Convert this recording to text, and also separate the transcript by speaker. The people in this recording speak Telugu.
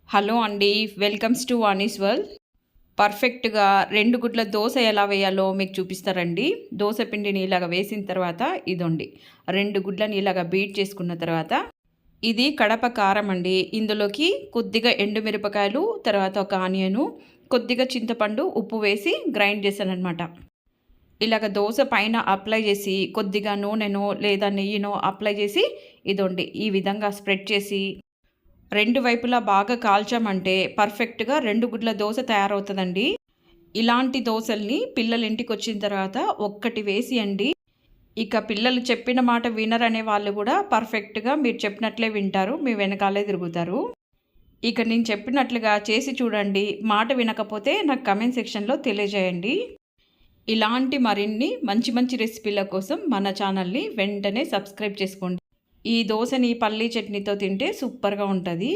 Speaker 1: హలో అండి, వెల్కమ్స్ టు వాణీస్ వరల్డ్. పర్ఫెక్ట్‌గా 2 గుడ్ల దోస ఎలా వేయాలో మీకు చూపిస్తారండి. దోస పిండిని ఇలాగ వేసిన తర్వాత ఇదండి 2 గుడ్లని ఇలాగ బీట్ చేసుకున్న తర్వాత ఇది కడప కారం అండి. ఇందులోకి కొద్దిగా ఎండుమిరపకాయలు, తర్వాత ఒక ఆనియను, కొద్దిగా చింతపండు, ఉప్పు వేసి గ్రైండ్ చేశాననమాట. ఇలాగ దోస పైన అప్లై చేసి కొద్దిగా నూనెనో లేదా నెయ్యినో అప్లై చేసి ఇదండి ఈ విధంగా స్ప్రెడ్ చేసి 2 వైపులా బాగా కాల్చామంటే పర్ఫెక్ట్‌గా 2 గుడ్ల దోస తయారవుతదండి. ఇలాంటి దోసల్ని పిల్లలు ఇంటికొచ్చిన తర్వాత ఒక్కటి వేసి అండి, ఇక పిల్లలు చెప్పిన మాట వినరనే వాళ్ళు గూడా పర్ఫెక్ట్‌గా మీరు చెప్పినట్లే వింటారు. మీ వెనకాలే తిరుగుతారు. ఇక నేను చెప్పినట్లుగా చేసి చూడండి. మాట వినకపోతే నాకు కామెంట్ సెక్షన్‌లో తెలియజేయండి. ఇలాంటి మరిన్ని మంచి మంచి రెసిపీల కోసం మన ఛానల్‌ని వెంటనే సబ్స్క్రైబ్ చేసుకోండి. ఈ దోసని పల్లీ చట్నీతో తింటే సూపర్‌గా ఉంటది.